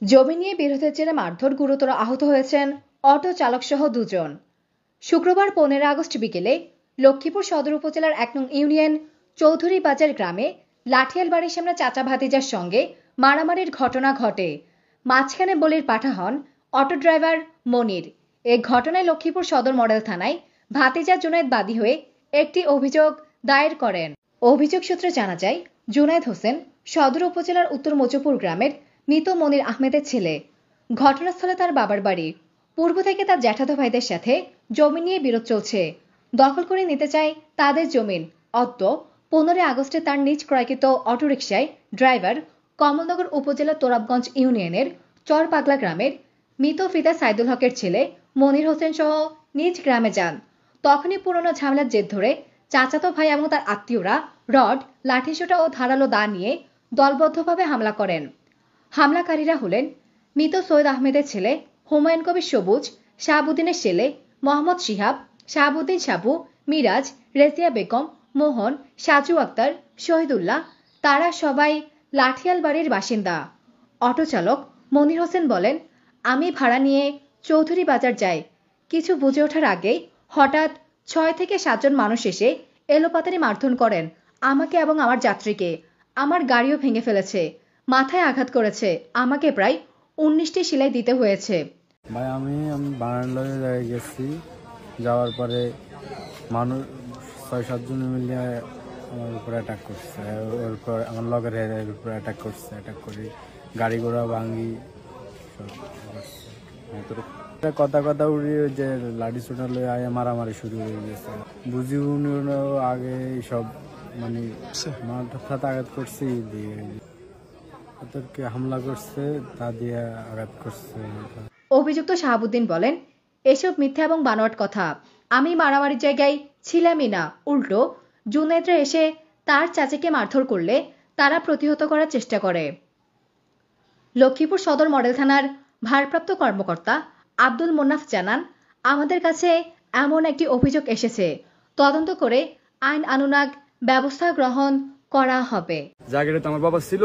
জমি নিয়ে বিরোধের জেরে মারধর, গুরুতর আহত হয়েছেন অটো চালক সহ দুজন। শুক্রবার 15 আগস্ট বিকেলে লক্ষ্মীপুর সদর উপজেলার 1 নং ইউনিয়ন চৌধুরী বাজার গ্রামে লাঠিয়াল বাড়ির সামনে চাচা ভাতিজার সঙ্গে মারামারির ঘটনা ঘটে। মাঝখানে বলির পাঠা হন অটো ড্রাইভার মনির। এই ঘটনায় লক্ষ্মীপুর সদর মডেল থানায় ভাতিজা জুনায়েদ বাদী হয়ে একটি অভিযোগ দায়ের করেন। অভিযোগ সূত্রে জানা যায়, জুনায়েদ হোসেন সদর উপজেলার উত্তর মজুপুর গ্রামের মৃত মনির আহমেদের ছেলে। ঘটনাস্থলে তার বাবার বাড়ি। পূর্ব থেকে তার জ্যাঠাতো ভাইদের সাথে জমি নিয়ে বিরোধ চলছে। দখল করে নিতে চায় তাদের জমিন। অদ্য 15 আগস্টে তার নিজ ক্রয়কৃত অটোরিকশায় ড্রাইভার কমলনগর উপজেলার তোরাবগঞ্জ ইউনিয়নের চরপাগলা গ্রামের মৃত ফিদা সাইদুল হকের ছেলে মনির হোসেন সহ নিজ গ্রামে যান। তখনই পুরনো ঝামেলার জের ধরে চাচাতো ভাই এবং তার আত্মীয়রা রড, লাঠিসোঁটা ও ধারালো দা নিয়ে দলবদ্ধভাবে হামলা করেন। হামলাকারীরা হলেন মৃত সৈয়দ আহমেদের ছেলে হুমায়ুন কবির সবুজ, শাহাবুদ্দিনের ছেলে মোহাম্মদ শিহাব, শাহাবুদ্দিন সাবু, মিরাজ, রেজিয়া বেগম, মোহন, সাজু আক্তার, শহীদুল্লাহ। তারা সবাই লাঠিয়াল বাড়ির বাসিন্দা। অটো চালক মনির হোসেন বলেন, আমি ভাড়া নিয়ে চৌধুরী বাজার যাই। কিছু বুঝে ওঠার আগেই হঠাৎ 6 থেকে 7 জন মানুষ এসে এলোপাতাড়ি মারধর করেন আমাকে এবং আমার যাত্রীকে। আমার গাড়িও ভেঙে ফেলেছে, মাথায় আঘাত করেছে। আমাকে প্রায় 19টি সেলাই দিতে হয়েছে। ভাই আমি বারান্দায় জায়গায় গেছি, যাওয়ার পরে মানুষ 6-7 জন মিলে আমার উপরে অ্যাটাক করছে। ওরপর আমার লগের এর উপরে অ্যাটাক করছে। অ্যাটাক করে গাড়ি ঘোড়া ভাঙ্গি কথা উড়িয়ে যে লাঠি ছোটা লয়ে আয় মারামারি শুরু হয়ে গেছে। বুঝি আগে সব মানে মাথা আঘাত করছে, দিয়ে ওদেরকে হামলা করছে, তা দিয়ে আঘাত করছে। অভিযুক্ত শাহাবুদ্দিন বলেন, এসব মিথ্যা এবং বানোয়াট কথা। আমি মারামারির জায়গায় ছিলামই না। উল্টো জুনায়েদরা এসে তার চাচাকে মারধর করলে তারা প্রতিহত করার চেষ্টা করে। লক্ষ্মীপুর সদর মডেল থানার ভারপ্রাপ্ত কর্মকর্তা আব্দুল মোন্নাফ জানান, আমাদের কাছে এমন একটি অভিযোগ এসেছে। তদন্ত করে আইন আনুগ ব্যবস্থা গ্রহণ করা হবে। জায়গাটা তো আমার বাবা ছিল,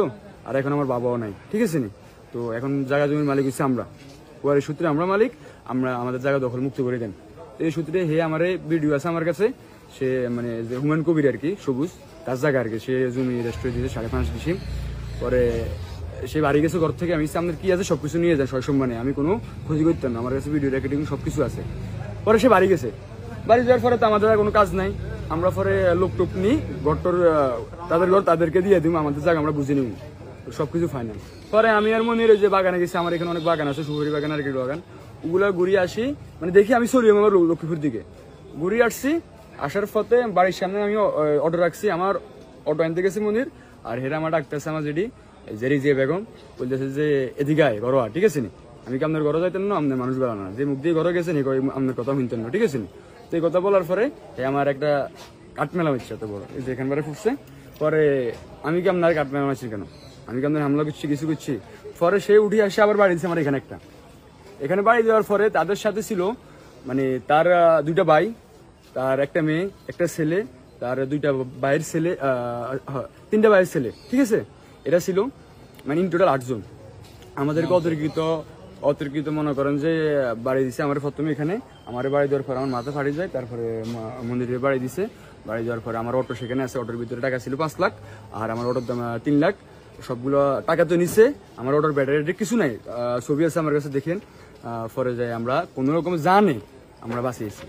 আর এখন আমার বাবাও নাই, ঠিক আছে নি? তো এখন জায়গা জমির মালিক হচ্ছে আমরা। ওয়ারের সূত্রে আমরা মালিক, আমরা আমাদের জায়গা দখল মুক্ত করে দেন। এই সূত্রে হে আমার ভিডিও আছে আমার কাছে। সে মানে যে হুমায়ুন কবির আর কি, সবুজ, তার জায়গা আর কি। সে জমি রেস্টুরেন্ট দিয়েছে 5.5 ডিসিম। পরে সে বাড়ি গেছে ঘর থেকে। আমি আপনার কি আছে সবকিছু নিয়ে যায় সসম্মানে, আমি কোনো ক্ষতি করতাম না। আমার কাছে ভিডিও রেকর্ডিং সবকিছু আছে। পরে সে বাড়ি গেছে। বাড়ি যাওয়ার পরে তো আমাদের কোনো কাজ নাই। আমরা পরে লোক টোপ নিই, ঘরটর তাদের ঘর তাদেরকে দিয়ে দিব, আমাদের জায়গা আমরা বুঝে নিব, সবকিছু ফাইনাল। পরে আমি আর মনির যে বাগানে গেছি, আমার এখানে অনেক বাগান আছে, সুপারি বাগান আর কি বাগান, ওগুলো ঘুরিয়ে আসি। মানে দেখি আমি চলি আমার লক্ষ্মীপুর দিকে ঘুরিয়ে আসছি। আসার পথে বাড়ির সামনে আমি অটো রাখছি, আমার অটো আনতে গেছি মনির। আর হেরা আমার ডাকতেছে আমার যেটি রেজিয়া বেগম, বলতেছে যে এদিকে আয় ঘর, ঠিক আছে নি? আমি কি আপনার ঘরে যাইতেন না, আপনার মানুষ বেড়ানো না, যে মুখ দিয়ে ঘরে গেছেন আপনার কথা শুনতেন না, ঠিক আছে নি? তো এই কথা বলার পরে আমার একটা কাঠ মেলা হচ্ছে এত বড়, এই যে এখানবারে ফুটছে। পরে আমি কি আপনার কাঠ মেলা মারছি কেন, আমি কি আপনার হামলা করছি, কিছু করছি? পরে সে উঠে আসে আবার বাড়ি দিচ্ছে আমার এখানে একটা। এখানে বাড়ি দেওয়ার পরে তাদের সাথে ছিল মানে তার 2টা ভাই, তার একটা মেয়ে, একটা ছেলে, তার 2টা ভাইয়ের ছেলে, 3টা ভাইয়ের ছেলে, ঠিক আছে? এটা ছিল মানে ইন টোটাল 8 জন। আমাদেরকে অতিরিক্ত মনে করেন যে বাড়ি দিছে আমার প্রথমে এখানে। আমার বাড়ি দেওয়ার পর আমার মাথা ফাটি যায়। তারপরে মন্দিরে বাড়ি দিছে। বাড়ি দেওয়ার পরে আমার অটো সেখানে আছে, অটোর ভিতরে টাকা ছিল 5 লাখ, আর আমার অটোর দাম 3 লাখ। সবগুলো টাকা তো নিছে। আমার অটোর ব্যাটারি কিছু নাই, ছবি আছে আমার কাছে, দেখেন। পরে যাই আমরা কোনো রকম জানে আমরা বাঁচিয়েছি।